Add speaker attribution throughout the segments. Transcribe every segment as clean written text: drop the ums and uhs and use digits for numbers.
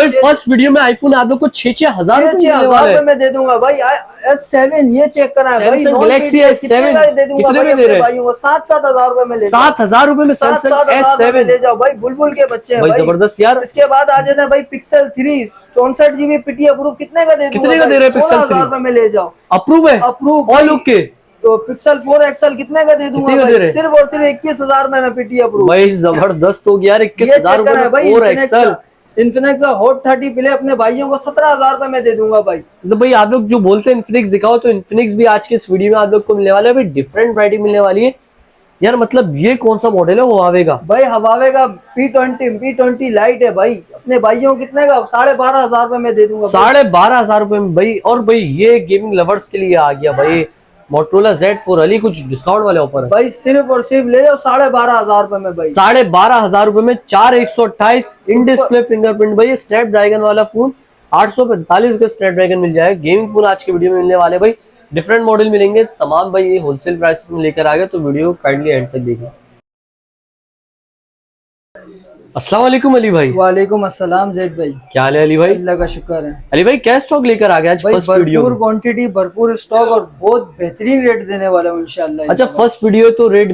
Speaker 1: First video में iPhone आप लोग को 6,000
Speaker 2: रुपए में दे दूंगा भाई। S7 ये चेक करा है भाई,
Speaker 1: गैलेक्सी S7
Speaker 2: दे दूंगा भाई अपने भाइयों को 7,000 रुपए में।
Speaker 1: 7,000 रुपए में सैमसंग S7
Speaker 2: ले जाओ भाई, बुलबुल के बच्चे हैं भाई,
Speaker 1: जबरदस्त यार।
Speaker 2: इसके बाद आ जाता है भाई पिक्सल 3 64 GB PTI अप्रूव, कितने का दे दूंगा?
Speaker 1: कितने का दे रहे हैं?
Speaker 2: 16,000 रुपए में ले जाओ।
Speaker 1: अप्रूव है,
Speaker 2: अप्रूव
Speaker 1: ऑल ओके।
Speaker 2: तो पिक्सल 4 XL कितने का दे दूंगा भाई? सिर्फ और सिर्फ 21,000 में PTI अप्रूव भाई।
Speaker 1: जबरदस्त हो गया यार, 21,000 रुपए
Speaker 2: भाई।
Speaker 1: 4 XL
Speaker 2: इन्फिनिक्स का हॉट 30 प्ले अपने भाइयों को 17,000 रुपए में दे दूंगा भाई।
Speaker 1: तो भाई आप लोग जो बोलते हैं इन्फिनिक्स दिखाओ, तो इन्फिनिक्स भी आज के इस वीडियो में आप लोग को मिलने वाला है भाई, डिफरेंट वैरायटी मिलने वाली है यार। मतलब ये कौन सा मॉडल है? हुआवे का
Speaker 2: भाई, हुआवे का P20 लाइट है भाई, अपने भाइयों को कितने का? 12,500 रुपए में दे दूंगा।
Speaker 1: 12,500 रुपए में भाई। और भाई ये गेमिंग लवर्स के लिए आ गया भाई मोटोरोला Z4 अली, कुछ डिस्काउंट वाले ऑफर है
Speaker 2: भाई, सिर्फ और सिर्फ ले जाओ 12,500 रुपए में भाई।
Speaker 1: 12,500 रुपए में 4128 इन डिस्प्ले फिंगरप्रिंट भाई, स्नैपड्रैगन वाला फोन 845 का स्नैपड्रैगन मिल जाएगा। गेमिंग फोन आज के वीडियो में मिलने वाले भाई, डिफरेंट मॉडल मिलेंगे तमाम भाई, ये होलसेल प्राइसेस में लेकर आ गए, तो वीडियो काइंडली एंड तक देखिए। अस्सलाम वालेकुम अली भाई।
Speaker 2: वालेकुम अस्सलाम जैद भाई,
Speaker 1: क्या हाल है अली भाई?
Speaker 2: अल्लाह का शुक्र है।
Speaker 1: अली भाई क्या स्टॉक लेकर आ गया आज फर्स्ट वीडियो?
Speaker 2: भरपूर क्वांटिटी, भरपूर स्टॉक और बहुत बेहतरीन रेट देने वाला हूँ इंशाल्लाह।
Speaker 1: अच्छा फर्स्ट वीडियो है तो रेट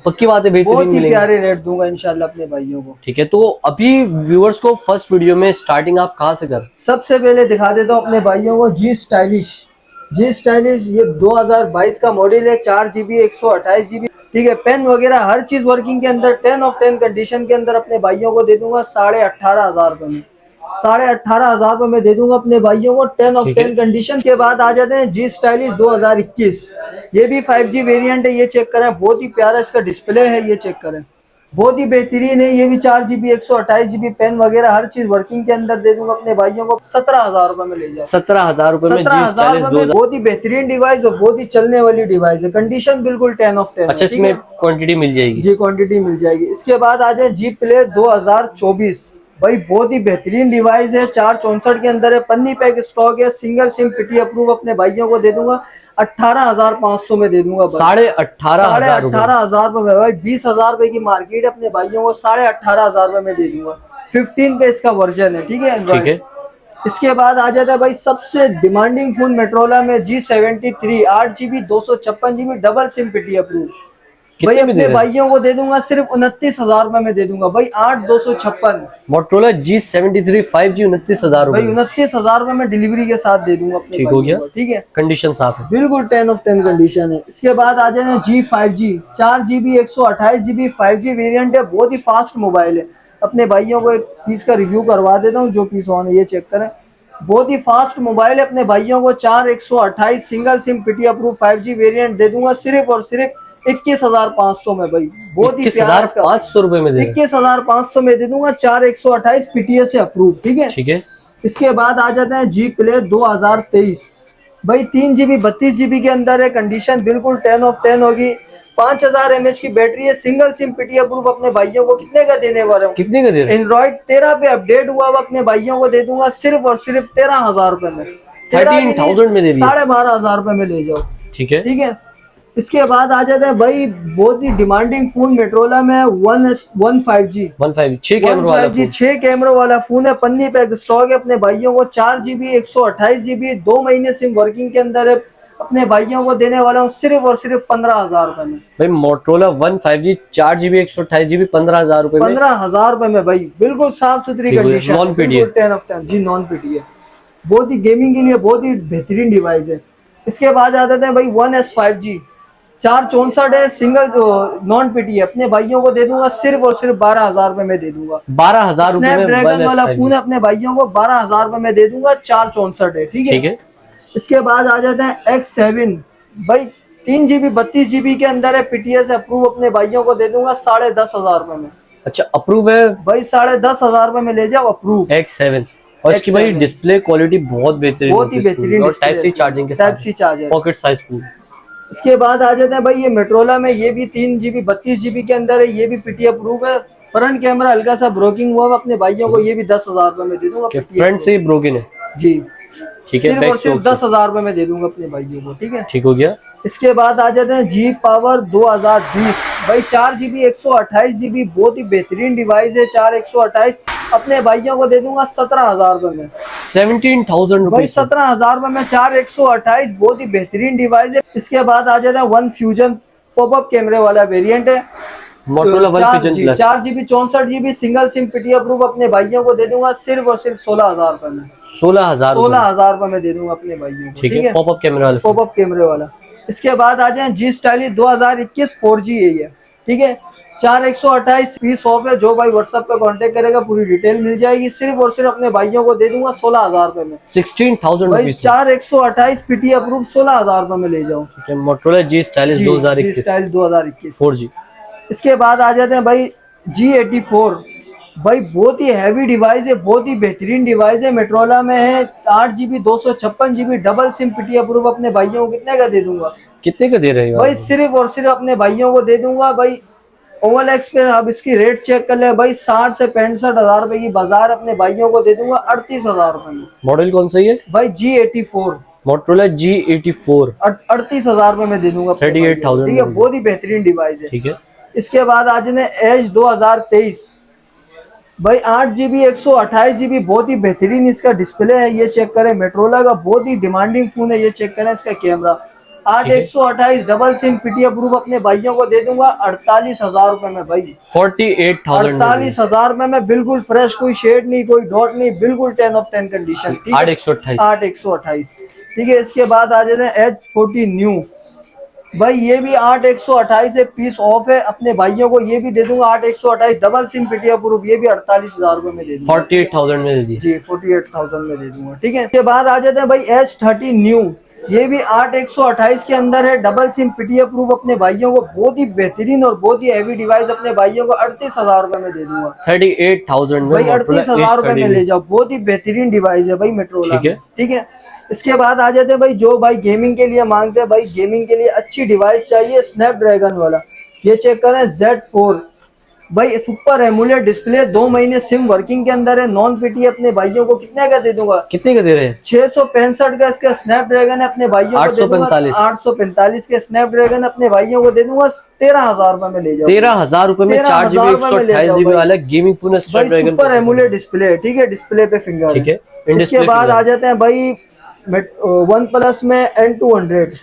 Speaker 1: पक्की बात है बेहतरीन
Speaker 2: बहुत ही
Speaker 1: मिलेंगे,
Speaker 2: प्यारे रेट दूंगा इंशाल्लाह अपने भाइयों को।
Speaker 1: ठीक है, तो अभी व्यूअर्स को फर्स्ट वीडियो में स्टार्टिंग आप कहाँ से कर?
Speaker 2: सबसे पहले दिखा देता हूँ अपने भाइयों को जी स्टाइलिश। ये 2022 का मॉडल है, 4 GB 128 GB, ठीक है। पेन वगैरह हर चीज वर्किंग के अंदर 10 ऑफ 10 कंडीशन के अंदर अपने भाइयों को दे दूंगा 18,500 रुपए में। 18,500 रुपए में दे दूंगा अपने भाइयों को 10 ऑफ 10 कंडीशन के बाद आ जाते हैं जी स्टाइलिश 2021। ये भी 5G वेरिएंट है, ये चेक करें, बहुत ही प्यारा इसका डिस्प्ले है, ये चेक करें, बहुत ही बेहतरीन है। ये भी 4 GB 128 GB पेन वगैरह हर चीज वर्किंग के अंदर दे दूंगा अपने भाइयों को 17,000 रुपए में ले जाओ।
Speaker 1: 17,000 रुपए में
Speaker 2: 17,000 रुपए में बहुत ही बेहतरीन डिवाइस और बहुत ही चलने वाली डिवाइस है, कंडीशन बिल्कुल 10 ऑफ 10।
Speaker 1: अच्छा इसमें क्वांटिटी मिल जाएगी?
Speaker 2: जी क्वांटिटी मिल जाएगी। इसके बाद आ जाए जी प्ले 2024 भाई, बहुत ही बेहतरीन डिवाइस है, 464 के अंदर है, पन्नी पैक स्टॉक है, सिंगल सिम PTI अप्रूव अपने भाइयों को दे दूंगा 18,500 में दे दूंगा।
Speaker 1: 18,500
Speaker 2: रुपए में भाई, 20,000 रुपए की मार्केट है, अपने भाइयों को 18,500 रुपए में दे दूंगा। 15 पे इसका वर्जन है, ठीक है, ठीक है। इसके बाद आ जाता है भाई सबसे डिमांडिंग फोन मोटोरोला में G73 8 GB 256 GB double SIM PTI approve भाई, अपने भाइयों को दे दूंगा सिर्फ 29,000 रुपए में दे दूंगा भाई। 8,256
Speaker 1: मोटोरोला G73 5G 29,000
Speaker 2: भाई, 29,000 रुपए में डिलीवरी के साथ दे दूंगा अपने
Speaker 1: ठीक हो गया,
Speaker 2: ठीक है,
Speaker 1: कंडीशन साफ है,
Speaker 2: बिल्कुल 10 ऑफ 10 कंडीशन है। इसके बाद आ जाए G5G 4 GB 128 GB 5G variant है, बहुत ही फास्ट मोबाइल है। अपने भाइयों को एक पीस का रिव्यू करवा देता हूँ, जो पीस ऑन है ये चेक करें, बहुत ही फास्ट मोबाइल है। अपने भाइयों को 4/128 single sim PTI approve 5G variant दे दूंगा सिर्फ और सिर्फ 21,500 में भाई, बहुत ही
Speaker 1: 21,500 रुपए में
Speaker 2: 21,500 में दे दूंगा 4/128 PTI से अप्रूव, ठीक है, ठीक है। इसके बाद आ जाते हैं जी प्ले 2023 भाई, 3 GB 32 GB के अंदर है, कंडीशन बिल्कुल 10 ऑफ 10 होगी, 5000 mAh की बैटरी है, सिंगल सिम PTI अप्रूव अपने भाइयों को कितने का देने वाला हूँ?
Speaker 1: कितने का दे रहे हैं?
Speaker 2: एंड्रॉइड 13 पे अपडेट हुआ हुआ अपने भाइयों को दे दूंगा सिर्फ और सिर्फ 13,000 रुपए में।
Speaker 1: 13,000 में दे दिया,
Speaker 2: 12,500 रुपए में ले जाओ,
Speaker 1: ठीक है, ठीक है।
Speaker 2: इसके बाद आ जाते हैं भाई बहुत ही डिमांडिंग फोन मोटोरोला में 15G 6 कैमरों वाला फोन है, पन्नी पैक स्टॉक है, अपने भाइयों को 4 GB 128 GB 2 महीने सिम वर्किंग के अंदर है, अपने भाइयों को देने वाला हूँ सिर्फ और सिर्फ 15,000 रुपए में
Speaker 1: भाई। मोटोरोला 15G 4 GB 128 GB 15,000 रुपए,
Speaker 2: 15,000 रुपए में भाई, बिल्कुल साफ सुथरी कंडीशन,
Speaker 1: नॉन PTI
Speaker 2: 10 ऑफ 10 जी, नॉन PTI, बहुत ही गेमिंग के लिए बहुत ही बेहतरीन डिवाइस है। इसके बाद आ जाते हैं भाई 1S5G 464 है, सिंगल नॉन PTI, अपने भाइयों को दे दूंगा सिर्फ और सिर्फ 12,000 रुपए में दे दूंगा।
Speaker 1: 12,000 रुपए में
Speaker 2: स्नैपड्रैगन वाला फोन है, अपने भाइयों को 12,000 रुपए में दे दूंगा, 464 है, ठीक है। इसके बाद आ जाते हैं X7 भाई, 3 GB 32 GB के अंदर है, PTI से अप्रूव, अपने भाइयों को दे दूंगा 10,500 रुपए में।
Speaker 1: अच्छा अप्रूव है
Speaker 2: भाई, 10,500 रुपए में ले जाओ अप्रूव
Speaker 1: X7, और इसकी भाई डिस्प्ले क्वालिटी बहुत बेहतरीन,
Speaker 2: बहुत ही बेहतरीन,
Speaker 1: और टाइप सी चार्जिंग के साथ,
Speaker 2: type C charger,
Speaker 1: pocket size phone.
Speaker 2: इसके बाद आ जाते हैं भाई ये मोटोरोला में, ये भी 3 GB 32 GB के अंदर है, ये भी PTI अप्रूव है, फ्रंट कैमरा हल्का सा ब्रोकिंग हुआ, अपने भाइयों को ये भी 10,000 रुपए में दे दूंगा,
Speaker 1: फ्रंट से ही ब्रोकन है
Speaker 2: जी,
Speaker 1: ठीक है,
Speaker 2: सिर्फ और सिर्फ 10,000 रुपए में दे दूंगा अपने भाइयों को, ठीक है,
Speaker 1: ठीक हो गया।
Speaker 2: इसके बाद आ जाते हैं G Power 2020 भाई 4 GB 128 GB बहुत ही बेहतरीन डिवाइस है। 4 128 अपने भाइयों को दे दूंगा 17,000 रुपए में।
Speaker 1: 17,000
Speaker 2: भाई
Speaker 1: रुपीज
Speaker 2: 17,000 रुपए में 4 128 बहुत ही बेहतरीन डिवाइस है। इसके बाद आ जाता है वन फ्यूजन पॉपअप कैमरे वाला वेरिएंट है।
Speaker 1: Motorola one fusion plus
Speaker 2: 4 GB 64 GB single SIM PT approve अपने भाइयों को दे दूंगा सिर्फ और सिर्फ 16,000 रुपए में।
Speaker 1: 16,000
Speaker 2: 16,000 रुपए में दे दूंगा अपने भाइयों को।
Speaker 1: ठीक है, पॉपअप कैमरा वाला
Speaker 2: पॉपअप कैमरे वाला। इसके बाद आ जाए जी स्टाइलिश 2021 4G है ये, ठीक है। 4 128 पीस ऑफ है। जो भाई व्हाट्सएप पे कांटेक्ट करेगा पूरी डिटेल मिल जाएगी। सिर्फ और सिर्फ अपने भाइयों को दे दूंगा 16,000 रुपए में।
Speaker 1: 16,000
Speaker 2: भाई
Speaker 1: रुपीज
Speaker 2: 4 128 पीटी अप्रूव 16,000 रुपए में ले जाओ।
Speaker 1: ठीक है, Motorola G stylish 2021
Speaker 2: style 2021
Speaker 1: 4G।
Speaker 2: इसके बाद आ जाते हैं भाई G84। भाई बहुत ही हैवी डिवाइस है, बहुत ही बेहतरीन डिवाइस है। मेट्रोला में है। 8 GB 256 GB double SIM PT approve अपने भाइयों को कितने का दे दूंगा?
Speaker 1: कितने का दे रहे हो
Speaker 2: भाई सिर्फ और सिर्फ अपने भाइयों को दे दूंगा भाई OLX पे। अब इसकी रेट चेक कर ले भाई, 60 से 65,000 रुपए की बाजार अपने भाइयों को दे दूंगा 38,000 रुपए में।
Speaker 1: मॉडल कौन सा है
Speaker 2: भाई G84
Speaker 1: मोटोरोला G84
Speaker 2: 38,000 रुपए में दे दूंगा।
Speaker 1: 38,000
Speaker 2: ठीक है, बहुत ही बेहतरीन डिवाइस है।
Speaker 1: ठीक है।
Speaker 2: इसके बाद आज ने एज 2023 भाई 8 GB 128 GB बहुत ही बेहतरीन इसका डिस्प्ले है। ये चेक करें, मेट्रोला का बहुत ही डिमांडिंग फोन है। ये चेक करें इसका camera. 8 128 double SIM PT approve अपने भाइयों को दे दूंगा 48,000 रुपए में। भाई
Speaker 1: 48,000
Speaker 2: 48,000 रुपए में बिल्कुल फ्रेश, कोई शेड नहीं, कोई डॉट नहीं, बिल्कुल 10 of 10 कंडीशन।
Speaker 1: 8 128
Speaker 2: 8 128 ठीक है। इसके बाद आ जाते हैं H40 न्यू। भाई ये भी 8 128 है, पीस ऑफ है। अपने भाइयों को ये भी दे दूंगा 8 128 डबल सिम पीटी अप्रूव। ये भी 48,000 रुपए में दे दूंगा।
Speaker 1: 48,000 में दे दी
Speaker 2: जी 48,000 में दे दूंगा। ठीक है। इसके बाद आ जाते हैं भाई H30 न्यू। ये भी 8 128 के अंदर है, डबल सिम पीटी अप्रूव अपने भाइयों को। बहुत ही बेहतरीन और बहुत ही हैवी डिवाइस अपने भाइयों को 38,000 रुपए में दे दूंगा।
Speaker 1: 38,000 में
Speaker 2: भाई 38,000 रुपए में ले जाओ। बहुत ही बेहतरीन डिवाइस है भाई मेट्रोला।
Speaker 1: ठीक है।
Speaker 2: ठीक है। इसके बाद आ जाते हैं भाई जो भाई गेमिंग के लिए मांगते हैं, भाई गेमिंग के लिए अच्छी डिवाइस चाहिए स्नैपड्रैगन वाला। ये चेक करें Z4 भाई सुपर एमुलेट डिस्प्ले, 2 महीने सिम वर्किंग के अंदर है, नॉन पीटी अपने भाइयों को कितने का दे दूंगा?
Speaker 1: कितने का दे रहे हैं?
Speaker 2: 665 का इसका स्नैपड्रैगन है। अपने भाइयों को दे दूंगा 845 के स्नैपड्रैगन अपने भाइयों को दे दूंगा 13,000 रुपए में ले जाओ।
Speaker 1: 13,000 रुपए में 4 GB 128 GB वाला gaming phone Snapdragon
Speaker 2: super AMOLED display. ठीक है, डिस्प्ले पे फिंगर।
Speaker 1: ठीक है।
Speaker 2: इसके बाद आ जाते हैं भाई वन प्लस में N200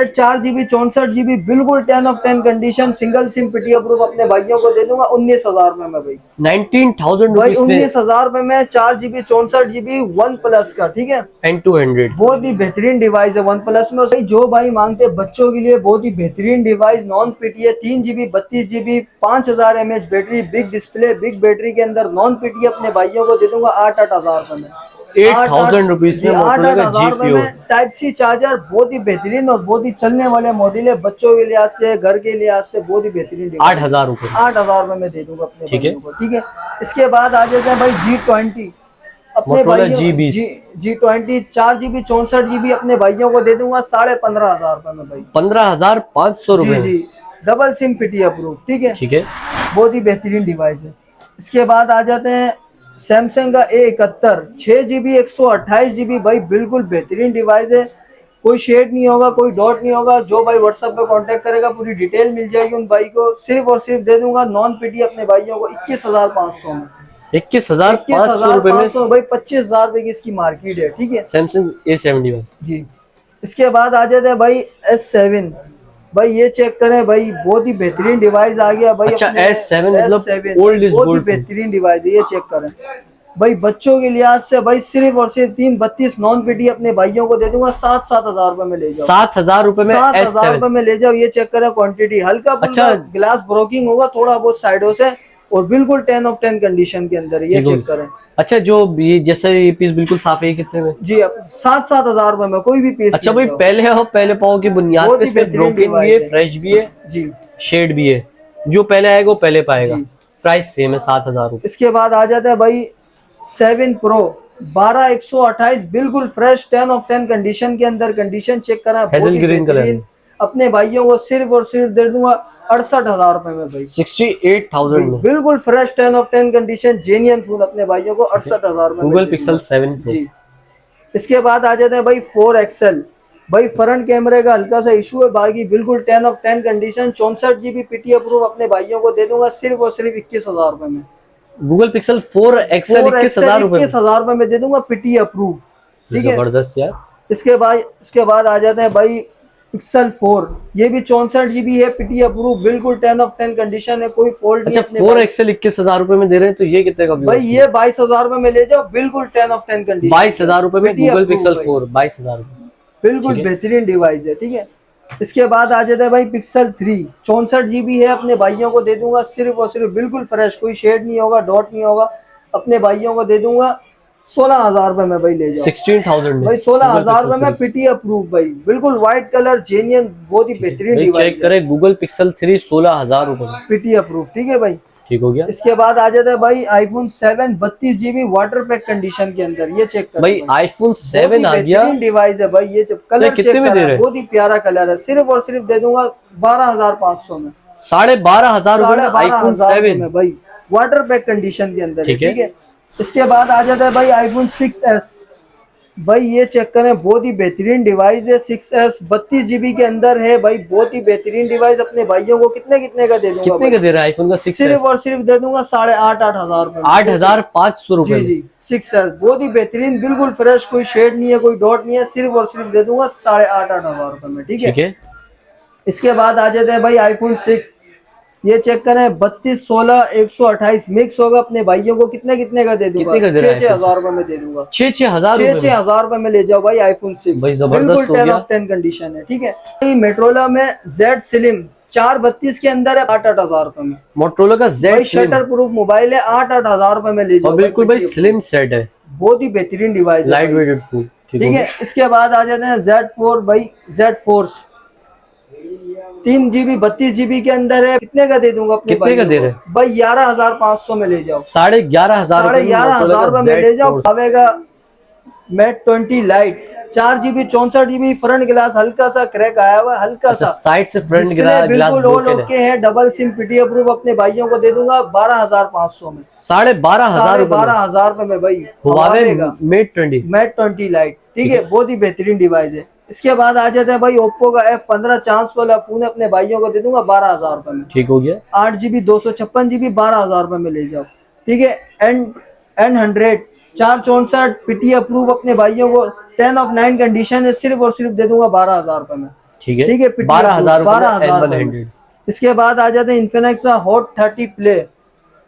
Speaker 2: 4 GB 64 GB बिल्कुल 10 of 10 condition, single SIM PT approve अपने भाइयों को दे दूंगा 19,000 रुपए में। भाई
Speaker 1: 19,000
Speaker 2: भाई 19,000 रुपए में 4 GB 64 GB वन प्लस का। ठीक है,
Speaker 1: N200
Speaker 2: बहुत ही बेहतरीन डिवाइस है वन प्लस में। और जो भाई मांगते हैं बच्चों के लिए बहुत ही बेहतरीन डिवाइस, नॉन पीटी है, 3 GB 32 GB 5000 mAh battery, big display, big battery के अंदर नॉन पीटी अपने भाइयों को दे दूंगा 8,000 रुपए में।
Speaker 1: 8,000 रुपीज में
Speaker 2: 8,000 रुपए में टाइप सी चार्जर, बहुत ही बेहतरीन और बहुत ही चलने वाले मॉडल है। बच्चों के लिहाज से, घर के लिहाज से बहुत ही बेहतरीन।
Speaker 1: 8,000 रुपए
Speaker 2: 8,000 रुपए में दे दूंगा अपने भाइयों को। ठीक है। इसके बाद आ जाते हैं भाई G20 अपने भाइयों G20 4 GB 64 GB अपने भाइयों को दे दूंगा 15,500 रुपए में। भाई
Speaker 1: 15,500 रुपए
Speaker 2: जी डबल सिम पीटी अप्रूव। ठीक है।
Speaker 1: ठीक है।
Speaker 2: बहुत ही बेहतरीन डिवाइस है। इसके बाद आ जाते हैं सैमसंग का A71 6 GB 128 GB भाई बिल्कुल बेहतरीन डिवाइस है। कोई शेड नहीं होगा, कोई डॉट नहीं होगा। जो भाई व्हाट्सएप पे कांटेक्ट करेगा पूरी डिटेल मिल जाएगी उन भाई को। सिर्फ और सिर्फ दे दूंगा नॉन पीटी अपने भाइयों को 21,500 में।
Speaker 1: 21,500 रुपए में
Speaker 2: भाई 25,000 रुपए की इसकी मार्केट है। ठीक है।
Speaker 1: सैमसंग A71
Speaker 2: जी। इसके बाद आ जाते हैं भाई S7 भाई ये चेक करें भाई बहुत ही बेहतरीन डिवाइस आ गया भाई।
Speaker 1: अच्छा S7 मतलब
Speaker 2: ओल्ड इज गोल्ड, बेहतरीन डिवाइस है। ये चेक करें भाई बच्चों के लिहाज से भाई सिर्फ और सिर्फ 332 नॉन पीटी अपने भाइयों को दे दूंगा 7,000 रुपए में ले जाओ।
Speaker 1: 7,000 रुपए में
Speaker 2: 7,000 रुपए में ले जाओ। ये चेक करें क्वांटिटी, हल्का अच्छा ग्लास ब्रोकिंग होगा थोड़ा बहुत साइडों से और बिल्कुल 10 of 10 कंडीशन के अंदर। ये चेक करें।
Speaker 1: अच्छा जो ये जैसे ये पीस बिल्कुल साफ है, कितने में?
Speaker 2: जी 7,000 रुपए में कोई भी पीस।
Speaker 1: अच्छा भाई पहले हो पहले पाओ की बुनियाद पे ब्रोकन भी है, फ्रेश भी है जी, शेड भी है। जो पहले आएगा वो पहले पाएगा। प्राइस सेम है 7,000 रुपए।
Speaker 2: इसके बाद आ जाता है भाई 7 Pro 12 128 बिल्कुल फ्रेश 10 of 10 कंडीशन के अंदर। कंडीशन चेक करा,
Speaker 1: हेजल ग्रीन कलर।
Speaker 2: अपने भाइयों को सिर्फ और सिर्फ दे दूंगा 68,000 रुपए में। भाई
Speaker 1: 68,000 में
Speaker 2: बिल्कुल fresh 10 of 10 condition genuine phone अपने भाइयों को 68,000 रुपए।
Speaker 1: गूगल पिक्सल 7
Speaker 2: जी। इसके बाद आ जाते हैं भाई 4XL भाई फ्रंट कैमरे का हल्का सा इशू है, बाकी बिल्कुल 10 of 10 condition. 64 GB PT approve अपने भाइयों को दे दूंगा सिर्फ और सिर्फ 21,000 रुपए में।
Speaker 1: गूगल पिक्सल 4 एक्सएल 21,000 रुपए में।
Speaker 2: 21,000 रुपए में दे दूंगा पीटी अप्रूव, ठीक है।
Speaker 1: जबरदस्त यार।
Speaker 2: इसके बाद आ जाते हैं भाई पिक्सल 4, ये भी 64 GB है, पीटी अप्रूव, बिल्कुल 10 ऑफ 10 कंडीशन है, कोई फॉल्ट नहीं
Speaker 1: अच्छा,
Speaker 2: है अपने
Speaker 1: 4
Speaker 2: भाई।
Speaker 1: एक्सएल 21,000 रुपए में दे रहे हैं, तो ये कितने का
Speaker 2: भाई ये 22,000 रुपए में ले जाओ, बिल्कुल 10 ऑफ 10 कंडीशन।
Speaker 1: 22,000 रुपए में गूगल पिक्सल 4 22,000 रुपए,
Speaker 2: बिल्कुल बेहतरीन डिवाइस है, ठीक है। इसके बाद आ जाता है भाई पिक्सल 3, 64 GB है, अपने भाइयों को दे दूंगा सिर्फ और सिर्फ बिल्कुल फ्रेश, कोई शेड नहीं होगा, डॉट नहीं होगा, अपने भाइयों को दे दूंगा 16,000 रुपए में भाई ले जाओ।
Speaker 1: 16,000 में
Speaker 2: भाई 16,000 रुपए में पीटी अप्रूव भाई, बिल्कुल व्हाइट कलर जेन्युइन, बहुत ही बेहतरीन डिवाइस
Speaker 1: चेक करें गूगल पिक्सल 3 16,000 रुपए में,
Speaker 2: पीटी अप्रूव, ठीक है भाई।
Speaker 1: ठीक हो गया।
Speaker 2: इसके बाद आ जाता है भाई iPhone 7 32 GB water pack condition के अंदर, ये चेक करो
Speaker 1: भाई आईफोन 7 आ गया,
Speaker 2: डिवाइस है भाई। ये जब कलर
Speaker 1: कितने
Speaker 2: चेक
Speaker 1: में दे
Speaker 2: करा
Speaker 1: रहे
Speaker 2: है,
Speaker 1: हैं?
Speaker 2: बहुत ही प्यारा कलर है, सिर्फ और सिर्फ दे दूंगा 12,500 में।
Speaker 1: 12,500 रुपए में आईफोन 7
Speaker 2: में भाई, वाटर पैक कंडीशन के अंदर,
Speaker 1: ठीक है।
Speaker 2: ठीक है। इसके बाद आ जाता है भाई आईफोन 6s, भाई ये चेक करें, बहुत ही बेहतरीन डिवाइस है। 6s 32 GB के अंदर है भाई, बहुत ही बेहतरीन डिवाइस। अपने भाइयों को कितने का दे दूंगा,
Speaker 1: कितने का दे रहा है आईफोन का 6s?
Speaker 2: सिर्फ और सिर्फ दे दूंगा 8,500 रुपए,
Speaker 1: 8,500 रुपए।
Speaker 2: जी 6s बहुत ही बेहतरीन, बिल्कुल फ्रेश, कोई शेड नहीं है, कोई डॉट नहीं है, सिर्फ और सिर्फ दे दूंगा 8,500 रुपए में, ठीक है। इसके बाद आ जाते हैं भाई आईफोन 6, ये चेक करें 32 16 128 मिक्स होगा, अपने भाइयों को कितने का दे दूंगा, 6,000 रुपए में दे दूंगा। 6,000 रुपए में ले जाओ भाई आईफोन 6, बिल्कुल 10 ऑफ 10 कंडीशन है, ठीक है। मोटरोला में Z Slim 432 के अंदर है 8,000 रुपए में।
Speaker 1: मोटरोला का Z
Speaker 2: शटर प्रूफ मोबाइल है, 8,000 रुपए में ले जाओ,
Speaker 1: बिल्कुल भाई स्लिम सेट है,
Speaker 2: बहुत ही बेहतरीन डिवाइस है,
Speaker 1: लाइट वेटेड फूड,
Speaker 2: ठीक है। इसके बाद आ जाते हैं Z4 भाई, Z Force 3 GB 32 GB के अंदर है, कितने का दे दूंगा अपने
Speaker 1: कितने का दे रहे हैं
Speaker 2: भाई? 11,500 में ले जाओ,
Speaker 1: 11,500
Speaker 2: रुपए में ले जाओ। आवेगा Mate 20 light 4 GB 64 GB, front glass हल्का सा क्रैक आया हुआ है, हल्का सा
Speaker 1: साइड से फ्रंट ग्लास
Speaker 2: बिल्कुल ऑल ओके है, डबल सिम पीटी अप्रूव, अपने भाइयों को दे दूंगा 12,500 में, 12,500 रुपए में भाई। Mate 20 लाइट, ठीक है, बहुत ही बेहतरीन डिवाइस है। इसके बाद आ जाता है भाई ओप्पो का F15 चांस वाला फोन, अपने भाइयों को दे दूंगा 12,000 रुपए में,
Speaker 1: ठीक हो गया।
Speaker 2: 8 GB 256 GB 12,000 रुपए में ले जाओ, ठीक है। N100 464 पीटी अप्रूव, अपने भाइयों को 10 ऑफ 9 कंडीशन है, सिर्फ और सिर्फ दे दूंगा 12,000 रुपए में,
Speaker 1: ठीक है।
Speaker 2: 12,000 रुपए में। इसके बाद आ जाते हैं इन्फिनिक्स हॉट 30 प्ले,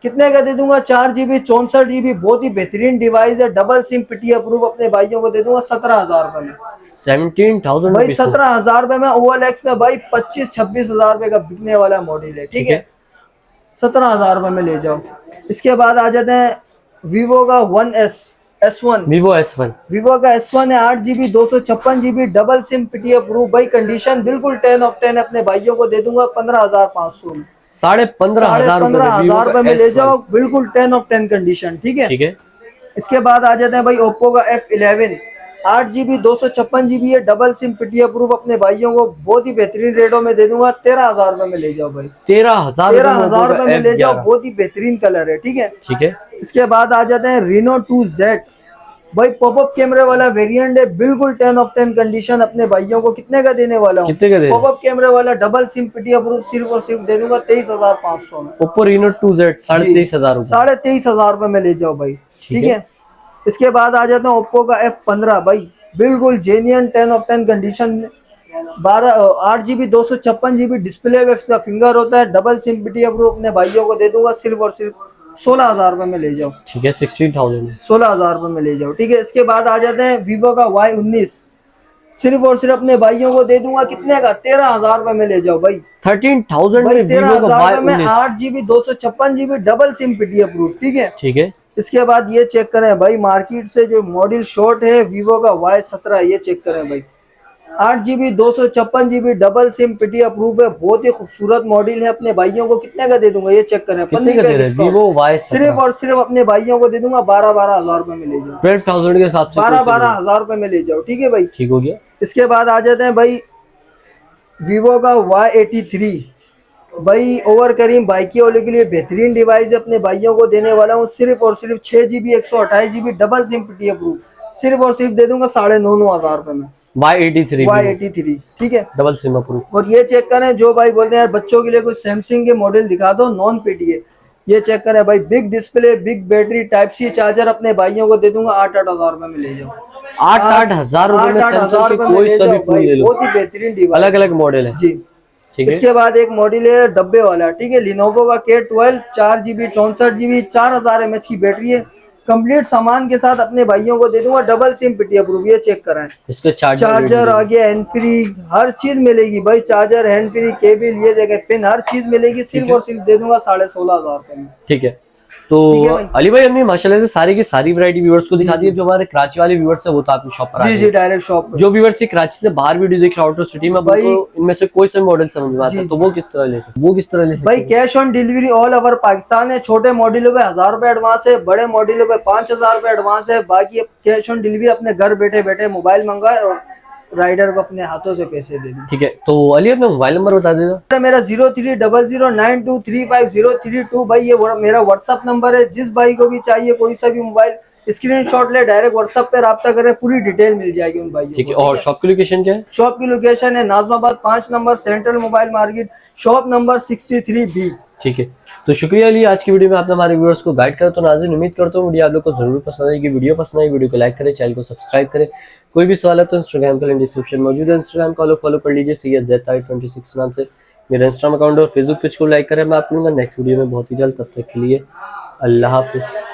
Speaker 2: कितने का दे दूंगा? 4 GB 64 GB, बहुत ही बेहतरीन डिवाइस है, डबल सिम पीटी अप्रूव, अपने भाइयों को दे दूंगा 17,000 रुपए में,
Speaker 1: 17,000
Speaker 2: भाई 17,000 रुपए में। OLX में भाई 25-26,000 रुपए का बिकने वाला मॉडल है, ठीक है, 17,000 रुपए में ले जाओ। इसके बाद आ जाते हैं वीवो का S1, वीवो का S1 है, 8 GB 256 GB, double SIM PT approve, भाई कंडीशन बिल्कुल 10 ऑफ 10, अपने भाइयों को दे दूंगा 15,500 में, 15,500 रुपए में ले जाओ, बिल्कुल 10 ऑफ 10 कंडीशन, ठीक है। इसके बाद आ जाते हैं भाई ओप्पो का F11, 8 GB 256 GB है, डबल सिम पीटी अप्रूव, अपने भाइयों को बहुत ही बेहतरीन रेटों में दे दूंगा 13,000 रुपए में ले जाओ भाई, 13,000 रुपए में ले जाओ, बहुत ही बेहतरीन कलर है, ठीक है। इसके बाद आ जाते हैं Reno 2Z, भाई पॉपअप कैमरे वाला वेरिएंट है, बिल्कुल 10 ऑफ 10 कंडीशन, अपने भाइयों को कितने का देने वाला हूँ? पॉपअप कैमरे वाला डबल सिम पीटी अप्रूव, सिर्फ और सिर्फ दे दूंगा 23,500 में।
Speaker 1: ओप्पो Reno 2Z 23,000
Speaker 2: रुपए में ले जाओ भाई, ठीक है। इसके बाद आ जाते हैं ओप्पो का F15, भाई बिल्कुल genuine 10 of 10 condition, 8 GB 256 GB display में इसका फिंगर होता है, डबल सिम पीटी अप्रूव, अपने भाइयों को दे दूंगा सिर्फ और सिर्फ 16,000 रुपए में ले जाओ,
Speaker 1: ठीक है। 16,000
Speaker 2: 16,000 रुपए में ले जाओ, ठीक है। इसके बाद आ जाते हैं वीवो का Y19, सिर्फ और सिर्फ अपने भाइयों को दे दूंगा कितने का? 13,000 रुपए में ले जाओ भाई,
Speaker 1: 13,000
Speaker 2: में 13,000 रुपए में 8 GB 256 GB double SIM PT approve, ठीक है। इसके बाद ये चेक करें भाई, मार्केट से जो मॉडल शॉर्ट है वीवो का Y17, ये चेक करें भाई, 8 GB 256 GB double SIM PT approve है, बहुत ही खूबसूरत मॉडल है, अपने भाइयों को कितने का दे दूंगा? ये चेक करें, सिर्फ और सिर्फ अपने भाइयों को दे दूंगा 12,000 रुपए में ले जाओ,
Speaker 1: 12,000 के हिसाब से
Speaker 2: 12,000 रुपए में ले जाओ, ठीक है भाई,
Speaker 1: ठीक हो गया।
Speaker 2: इसके बाद आ जाते हैं भाई वीवो का Y83, भाई ओवर करीम बाइकी वाले के लिए बेहतरीन डिवाइस है, अपने भाइयों को देने वाला हूँ सिर्फ और सिर्फ 6 GB 128 GB double SIM PT approve, सिर्फ और सिर्फ दे दूंगा 9,500 रुपए में,
Speaker 1: Y83
Speaker 2: ठीक है।
Speaker 1: Double SIM approve.
Speaker 2: और ये चेक करें, जो भाई बोलते हैं यार बच्चों के लिए कोई सैमसंग के मॉडल दिखा दो नॉन पीटीए, ये चेक करें भाई, big display, big battery, type C charger, अपने भाइयों को दे दूंगा 8-8 हजार में ले जाओ।
Speaker 1: 8-8 हजार रुपए में
Speaker 2: 8-8
Speaker 1: सैमसंग
Speaker 2: हजार
Speaker 1: के
Speaker 2: रुपए में
Speaker 1: कोई
Speaker 2: ले
Speaker 1: सा भी
Speaker 2: जाओ
Speaker 1: फोन
Speaker 2: भाई,
Speaker 1: ले लो,
Speaker 2: बहुत ही बेहतरीन डिवाइस
Speaker 1: अलग अलग मॉडल है।
Speaker 2: जी।
Speaker 1: ठीक है।
Speaker 2: इसके बाद एक मॉडल है डब्बे वाला, ठीक है, लिनोवो का K12, 4 GB 64 GB, 4000 mAh की बैटरी है, कंप्लीट सामान के साथ अपने भाइयों को दे दूंगा, डबल सिम पीटी अप्रूव। ये चेक कराएं,
Speaker 1: इसके
Speaker 2: चार्जर आ गया, हैंड फ्री, हर चीज मिलेगी भाई, चार्जर, हैंड फ्री, केबल, ये देखे पिन, हर चीज मिलेगी, सिर्फ और सिर्फ दे दूंगा 16,500 रुपए में।
Speaker 1: ठीक है। तो
Speaker 2: ठीक है भाई।
Speaker 1: अली भाई हमने माशाल्लाह से सारी की सारी वैरायटी व्यूअर्स को दिखा दी है। जो हमारे कराची वाले व्यूअर्स है वो तो आपकी शॉप पर आ
Speaker 2: जी
Speaker 1: गए।
Speaker 2: जी, डायरेक्ट शॉप पे।
Speaker 1: जो व्यूअर्स कराची से बाहर वीडियो देख रहे हैं आउट ऑफ सिटी में, अब
Speaker 2: भाई-
Speaker 1: उनको इनमें से कोई सा मॉडल समझ में आता है तो वो किस तरह ले सकते
Speaker 2: भाई
Speaker 1: हैं?
Speaker 2: Cash on delivery all over Pakistan है। छोटे मॉडलों पे 1000 रुपए एडवांस है, बड़े मॉडलों पे 5000 रुपए एडवांस है। बाकी कैश ऑन डिलीवरी अपने घर बैठे बैठे मोबाइल मंगाए और राइडर को अपने हाथों से पैसे दे दें।
Speaker 1: ठीक है। तो अली अपना मोबाइल नंबर बता देगा।
Speaker 2: मेरा 030092350332 भाई, ये मेरा व्हाट्सअप नंबर है। जिस भाई को भी चाहिए कोई सा भी मोबाइल, स्क्रीनशॉट ले, डायरेक्ट व्हाट्सएप पे राब्ता करें, पूरी डिटेल मिल जाएगी उन भाइयों को।
Speaker 1: ठीक है। और शॉप की लोकेशन क्या है?
Speaker 2: शॉप की लोकेशन है Najmabad 5 number, central mobile market, shop number 63B।
Speaker 1: ठीक है। तो शुक्रिया अली, आज की वीडियो में आपने हमारे व्यूअर्स को गाइड करा। तो नाज़रीन उम्मीद करता हूँ वीडियो आप लोग को जरूर पसंद आएगी। वीडियो पसंद आई वीडियो को लाइक करें, चैनल को सब्सक्राइब करें। कोई भी सवाल है तो इंस्टाग्राम का लिंक डिस्क्रिप्शन मौजूद है, इंस्टाग्राम को फॉलो कर लीजिए, सैयद26 नाम से मेरा इंस्टाग्राम अकाउंट और फेसबुक पेज को लाइक करें। मैं आप मिलूंगा नेक्स्ट वीडियो में बहुत ही जल्द, तब तक के लिए अल्लाह हाफिज़।